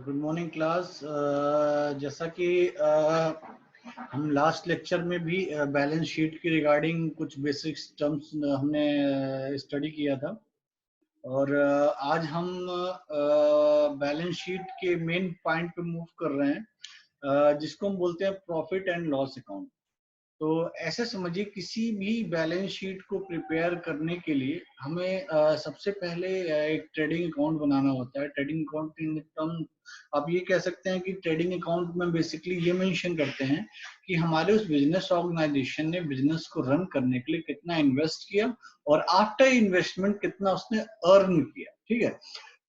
Good morning class. जैसा कि हम लास्ट लेक्चर में भी बैलेंस शीट की रिगार्डिंग कुछ बेसिक टर्म्स हमने स्टडी किया था और आज हम बैलेंस शीट के मेन पॉइंट पे मूव कर रहे हैं, जिसको हम बोलते हैं प्रॉफिट एंड लॉस अकाउंट। तो ऐसे समझिए, किसी भी बैलेंस शीट को प्रिपेयर करने के लिए हमें सबसे पहले एक ट्रेडिंग अकाउंट बनाना होता है। ट्रेडिंग अकाउंट इन टर्म आप ये कह सकते हैं कि ट्रेडिंग अकाउंट में बेसिकली ये मेंशन करते हैं कि हमारे उस बिजनेस ऑर्गेनाइजेशन ने बिजनेस को रन करने के लिए कितना इन्वेस्ट किया और आफ्टर इन्वेस्टमेंट कितना उसने अर्न किया। ठीक है,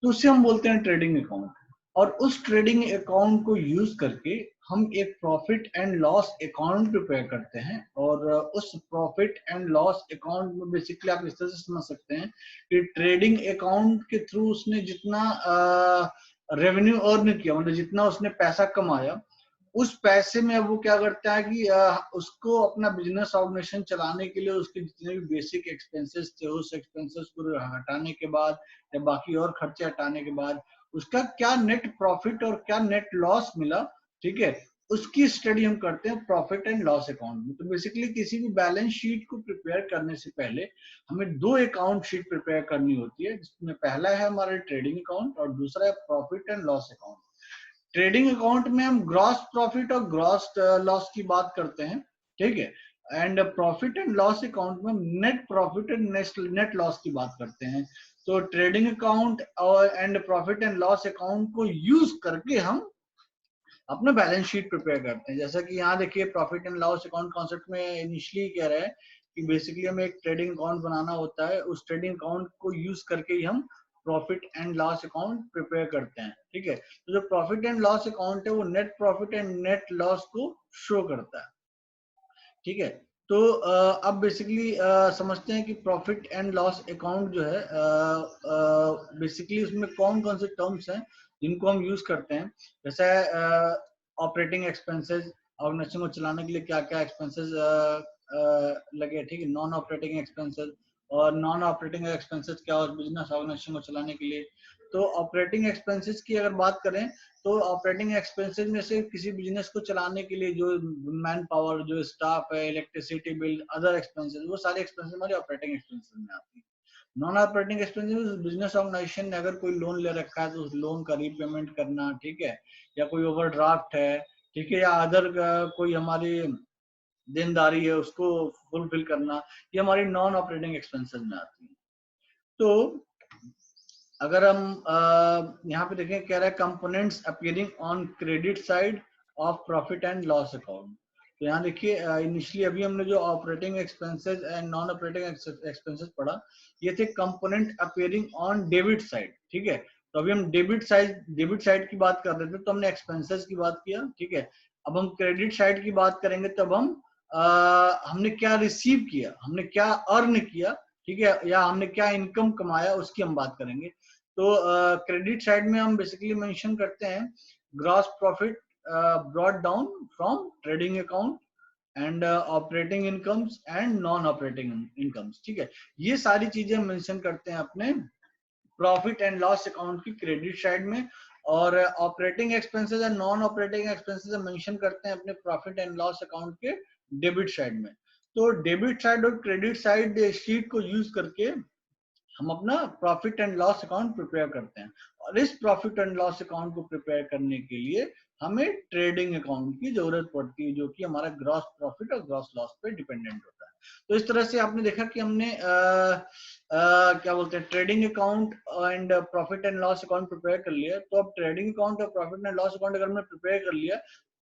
तो उसे हम बोलते हैं ट्रेडिंग अकाउंट। और उस ट्रेडिंग अकाउंट को यूज करके हम एक profit and loss account prepare करते हैं। और उस प्रॉफिट एंड लॉस अकाउंट में बेसिकली आप इस तरह से समझ सकते हैं कि ट्रेडिंग अकाउंट के थ्रू उसने जितना रेवेन्यू अर्न किया, मतलब जितना उसने पैसा कमाया, उस पैसे में वो क्या करता है कि उसको अपना बिजनेस ऑर्गेनाइजेशन चलाने के लिए उसके जितने भी बेसिक एक्सपेंसेस थे, उस एक्सपेंसेस को हटाने के बाद या बाकी और खर्चे हटाने के बाद उसका क्या नेट प्रॉफिट और क्या नेट लॉस मिला, ठीक है, उसकी स्टडी हम करते हैं प्रॉफिट एंड लॉस अकाउंट में। तो बेसिकली किसी भी बैलेंस शीट को प्रिपेयर करने से पहले हमें दो अकाउंट शीट प्रिपेयर करनी होती है, जिसमें पहला है हमारा ट्रेडिंग अकाउंट और दूसरा है profit and loss account. Trading account में हम ग्रॉस प्रॉफिट और ग्रॉस लॉस की बात करते हैं, ठीक है, and profit and loss account में net profit and net loss की बात करते हैं। तो ट्रेडिंग अकाउंट और and profit and loss account को यूज करके हम अपना बैलेंस शीट प्रिपेयर करते हैं। जैसा कि यहाँ देखिए, profit and loss account concept में इनिशियली कह रहे हैं कि बेसिकली हमें एक ट्रेडिंग अकाउंट बनाना होता है, उस ट्रेडिंग अकाउंट को यूज करके ही हम profit and loss account prepare करते हैं। ठीक है, तो जो प्रॉफिट एंड लॉस अकाउंट है वो net profit and net loss को शो करता है। ठीक है, तो अब बेसिकली समझते हैं कि प्रॉफिट एंड लॉस अकाउंट जो है बेसिकली उसमें कौन कौन से टर्म्स हैं जिनको हम यूज करते हैं। जैसे ऑपरेटिंग एक्सपेंसेस, ऑर्गेनाइजेशन को चलाने के लिए क्या क्या एक्सपेंसेस लगे, ठीक है, नॉन ऑपरेटिंग एक्सपेंसेस। और नॉन ऑपरेटिंग एक्सपेंसेस क्या हो बिजनेस ऑर्गेनाइजेशन को चलाने के लिए। तो ऑपरेटिंग एक्सपेंसेस की अगर बात करें तो ऑपरेटिंग एक्सपेंसेस में से किसी बिजनेस को चलाने के लिए जो मैन पावर, जो स्टाफ है, इलेक्ट्रिसिटी बिल, अदर एक्सपेंसेस, वो सारे एक्सपेंसेस हमारे ऑपरेटिंग एक्सपेंसेस में आती है। Non operating expenses, business organisation ने अगर कोई लोन ले रखा है तो उस लोन का रीपेमेंट करना, ठीक है, या कोई ओवरड्राफ्ट है, ठीक है, या अदर कोई हमारी देनदारी है उसको फुलफिल करना, ये हमारी नॉन ऑपरेटिंग एक्सपेंसेस में आती है। तो अगर हम यहाँ पे देखें, कह रहा है components appearing on credit side of profit and loss account. तो यहाँ देखिए, इनिशियली अभी हमने जो operating expenses and non operating expenses पढ़ा, ये थे component appearing on debit side. ठीक है, तो अभी हम डेबिट साइड की बात कर रहे थे, तो हमने एक्सपेंसेस की बात किया। ठीक है, अब हम क्रेडिट साइड की बात करेंगे, तब हम हमने क्या रिसीव किया, हमने क्या अर्न किया, ठीक है, या हमने क्या इनकम कमाया, उसकी हम बात करेंगे। तो क्रेडिट साइड में हम बेसिकली मेंशन करते हैं gross profit brought down from trading account and operating incomes and non operating incomes. ठीक है, ये सारी चीजें हम मेंशन करते हैं अपने प्रॉफिट एंड लॉस अकाउंट की क्रेडिट साइड में। और operating expenses and non operating expenses mention करते हैं अपने प्रॉफिट एंड लॉस अकाउंट के डेबिट साइड में। तो डेबिट साइड और क्रेडिट साइड शीट को यूज करके हम अपना profit and loss account prepare करते हैं। और इस प्रॉफिट एंड लॉस अकाउंट को प्रिपेयर करने के लिए हमें ट्रेडिंग अकाउंट की जरूरत पड़ती है, जो कि हमारा ग्रॉस प्रॉफिट और ग्रॉस लॉस पे डिपेंडेंट होता है। तो इस तरह से आपने देखा कि हमने क्या बोलते हैं, trading account and profit and loss account prepare कर लिया। तो अब ट्रेडिंग अकाउंट और प्रॉफिट एंड लॉस अकाउंट अगर हमने प्रिपेयर कर लिया,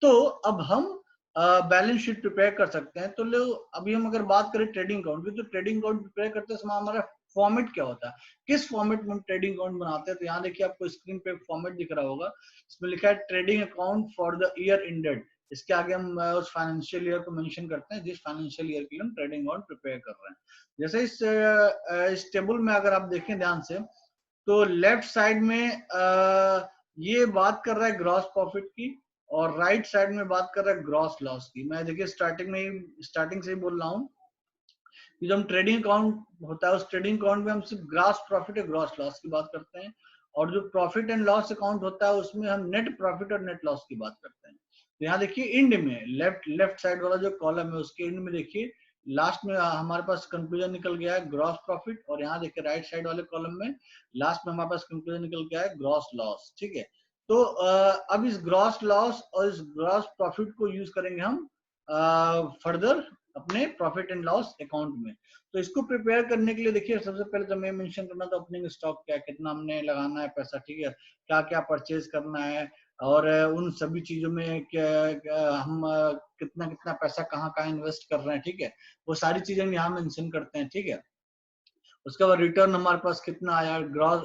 तो अब हम बैलेंस शीट प्रिपेयर कर सकते हैं। तो लो, अभी हम अगर बात करें ट्रेडिंग अकाउंट की, तो ट्रेडिंग अकाउंट प्रिपेयर करते समय हमारा फॉर्मेट क्या होता है, किस फॉर्मेट में हम ट्रेडिंग अकाउंट बनाते हैं। तो यहाँ देखिए, आपको स्क्रीन पे फॉर्मेट दिख रहा होगा, इसमें लिखा है trading account for the year ended. इसके आगे हम उस फाइनेंशियल ईयर को मेंशन करते हैं जिस फाइनेंशियल ईयर के लिए हम ट्रेडिंग अकाउंट प्रिपेयर कर रहे हैं। जैसे इस टेबल में अगर आप देखें ध्यान से, तो लेफ्ट साइड में ये बात कर रहा है ग्रॉस प्रॉफिट की, और राइट साइड में बात कर रहा है ग्रॉस लॉस की। मैं देखिए स्टार्टिंग से ही बोल रहा हूँ कि जब हम ट्रेडिंग अकाउंट होता है, उस ट्रेडिंग अकाउंट में हम सिर्फ ग्रॉस प्रॉफिट और ग्रॉस लॉस की बात करते हैं। और जो प्रॉफिट एंड लॉस अकाउंट होता है उसमें हम नेट प्रॉफिट और नेट लॉस की बात करते हैं। तो यहाँ देखिए इंड में लेफ्ट साइड वाला जो कॉलम है उसके इंड में देखिए लास्ट में हमारे पास कंक्लूजन निकल गया है ग्रॉस प्रॉफिट, और यहाँ देखिए राइट साइड वाले कॉलम में लास्ट में हमारे पास कंक्लूजन निकल गया है ग्रॉस लॉस। ठीक है, तो अब इस ग्रॉस लॉस और इस ग्रॉस प्रॉफिट को यूज करेंगे हम फर्दर अपने प्रॉफिट एंड लॉस अकाउंट में। तो इसको प्रिपेयर करने के लिए देखिए सबसे पहले तो मैं मेंशन करना था ओपनिंग स्टॉक क्या कितना हमने लगाना है पैसा, ठीक है, क्या क्या परचेज करना है, और उन सभी चीजों में क्या हम कितना कितना पैसा कहाँ कहाँ इन्वेस्ट कर रहे हैं, ठीक है, वो सारी चीजें हम यहाँ मेंशन करते हैं। ठीक है, उसके बाद रिटर्न हमारे पास कितना आया, ग्रॉस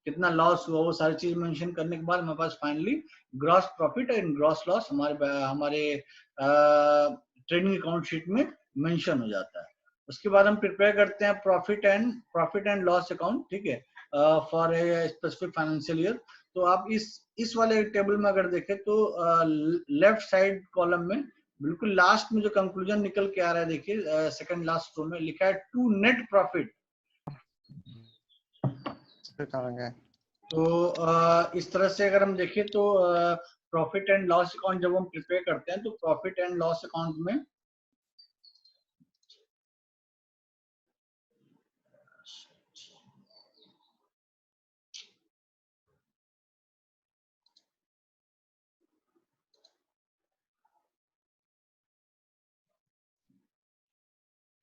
कितना लॉस हुआ, वो सारी चीज मेंशन करने के बाद हमारे पास finally gross profit and gross loss हमारे ट्रेडिंग अकाउंट शीट में मेंशन हो जाता है। उसके बाद हम प्रिपेयर करते हैं प्रॉफिट एंड लॉस अकाउंट, ठीक है, for a specific financial year. तो आप इस वाले टेबल में अगर देखें तो लेफ्ट साइड कॉलम में बिल्कुल लास्ट में जो कंक्लूजन निकल के आ रहा है देखिए सेकंड लास्ट रो में लिखा है टू नेट प्रॉफिट। तो इस तरह से अगर हम देखें तो प्रॉफिट एंड लॉस अकाउंट जब हम प्रिपेयर करते हैं तो प्रॉफिट एंड लॉस अकाउंट में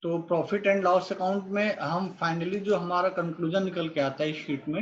तो प्रॉफिट एंड लॉस अकाउंट में हम फाइनली जो हमारा कंक्लूजन निकल के आता है इस शीट में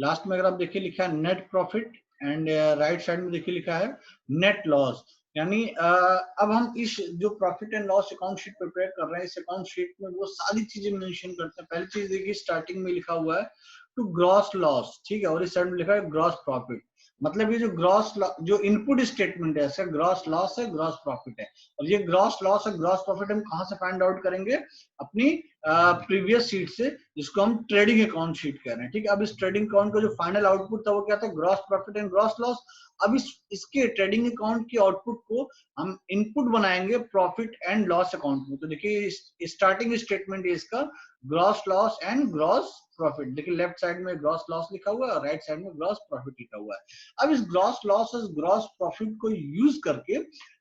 लास्ट में अगर आप देखिए लिखा है net profit and right side में देखिए लिखा है नेट लॉस। यानी अब हम इस जो profit and loss account sheet prepare कर रहे हैं इस अकाउंट शीट में वो सारी चीजें मेंशन करते हैं। पहली चीज देखिए स्टार्टिंग में लिखा हुआ है टू ग्रॉस लॉस, ठीक है, और इस साइड में लिखा है ग्रॉस प्रॉफिट। मतलब ये जो इनपुट स्टेटमेंट है इसका ग्रॉस लॉस है ग्रॉस प्रॉफिट है, और ये ग्रॉस लॉस और ग्रॉस प्रॉफिट हम कहाँ से फाइंड आउट करेंगे, अपनी प्रीवियस शीट से जिसको हम ट्रेडिंग अकाउंट शीट कह रहे हैं। ठीक है, अब इस ट्रेडिंग अकाउंट का जो फाइनल आउटपुट था वो क्या था, gross profit and gross loss. अब इसके ट्रेडिंग अकाउंट के आउटपुट को हम इनपुट बनाएंगे प्रॉफिट एंड लॉस अकाउंट में। तो देखिए स्टार्टिंग स्टेटमेंट है इसका gross loss and gross profit. देखिए लेफ्ट साइड में ग्रॉस लॉस लिखा हुआ है और राइट साइड में ग्रॉस प्रॉफिट लिखा हुआ है। अब इस ग्रॉस लॉस और ग्रॉस प्रॉफिट को यूज करके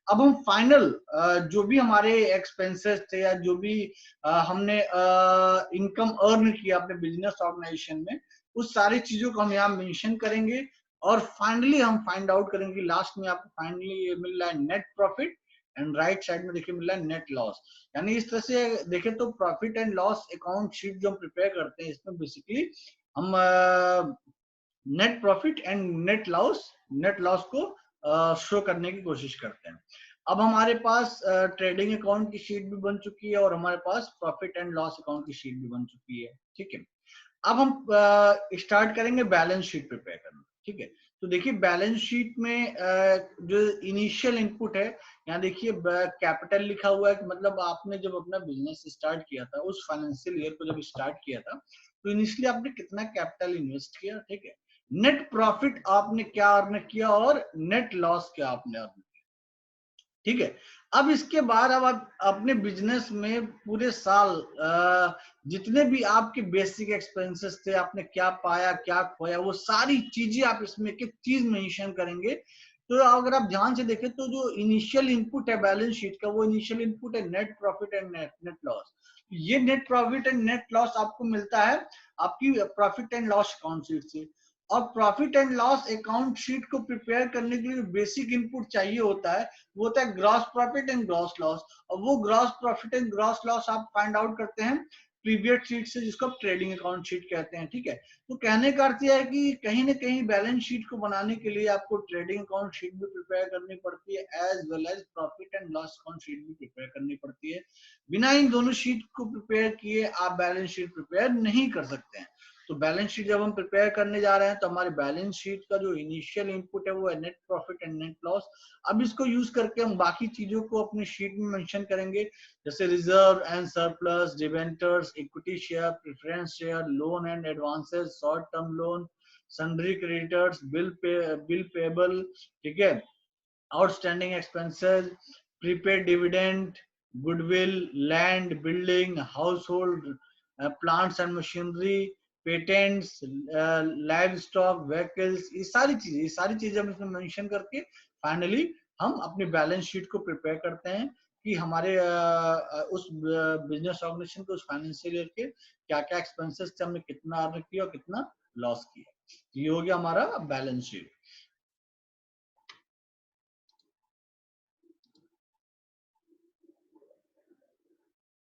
अब हम फाइनल जो भी हमारे एक्सपेंसेस थे या जो भी हमने इनकम अर्न किया अपने बिजनेस ऑर्गेनाइजेशन में उस सारी चीजों को हम यहाँ मेंशन करेंगे, और फाइनली हम फाइंड आउट करेंगे लास्ट में आपको फाइनली मिल रहा है net profit and right side में देखिए मिल रहा है नेट लॉस। यानी इस तरह से देखें तो profit and loss account sheet जो हम प्रिपेयर करते हैं इसमें बेसिकली हम net profit and net loss को शो करने की कोशिश करते हैं। अब हमारे पास ट्रेडिंग अकाउंट की शीट भी बन चुकी है और हमारे पास प्रॉफिट एंड लॉस अकाउंट की शीट भी बन चुकी है। ठीक है, अब हम स्टार्ट करेंगे बैलेंस शीट प्रिपेयर करना। ठीक है, तो देखिए बैलेंस शीट में जो इनिशियल इनपुट है यहाँ देखिए कैपिटल लिखा हुआ है, मतलब आपने जब अपना बिजनेस स्टार्ट किया था उस फाइनेंशियल ईयर को जब स्टार्ट किया था तो इनिशियली आपने कितना कैपिटल इन्वेस्ट किया। ठीक है, नेट प्रॉफिट आपने क्या अर्न किया और नेट लॉस क्या आपने अर्न किया। ठीक है, अब इसके बाद अब आप अपने बिजनेस में पूरे साल जितने भी आपके बेसिक एक्सपेंसेस थे आपने क्या पाया क्या खोया वो सारी चीजें आप इसमें एक एक चीज मेंशन करेंगे। तो अगर आप ध्यान से देखें तो जो इनिशियल इनपुट है बैलेंस शीट का वो इनिशियल इनपुट है net profit and net loss. ये net profit and net loss आपको मिलता है आपकी profit and loss account sheet से। और profit and loss account sheet को प्रिपेयर करने के लिए बेसिक इनपुट चाहिए होता है वो होता है gross profit and gross loss, और वो gross profit and gross loss आप फाइंड आउट करते हैं प्रीवियस शीट से जिसको आप ट्रेडिंग अकाउंट शीट कहते हैं। ठीक है, तो कहने का अर्थ यह है कि कहीं ना कहीं बैलेंस शीट को बनाने के लिए आपको ट्रेडिंग अकाउंट शीट भी प्रिपेयर करनी पड़ती है as well as profit and loss account sheet भी प्रिपेयर करनी पड़ती है। बिना इन दोनों शीट को प्रिपेयर किए आप बैलेंस शीट प्रिपेयर नहीं कर सकते हैं। तो बैलेंस शीट जब हम प्रिपेयर करने जा रहे हैं तो हमारे बैलेंस शीट का जो इनिशियल इनपुट है वो है net profit and net loss. अब इसको यूज करके हम बाकी चीजों को अपनी शीट में मेंशन करेंगे जैसे reserve and surplus, debentures, equity share, preference share, loan and advances, short term loan, sundry creditors, bill payable, ठीक है, outstanding expenses, prepaid dividend, goodwill, land, building, house hold, plants and machinery, patents, live stock, vehicles, ये सारी चीजें हम इसमें mention करके finally हम अपनी बैलेंस शीट को प्रिपेयर करते हैं कि हमारे उस बिजनेस ऑर्गेनाइजेशन के उस फाइनेंशियल ईयर के क्या क्या एक्सपेंसेस थे, हमने कितना अर्न किया और कितना लॉस किया। ये हो गया हमारा बैलेंस शीट।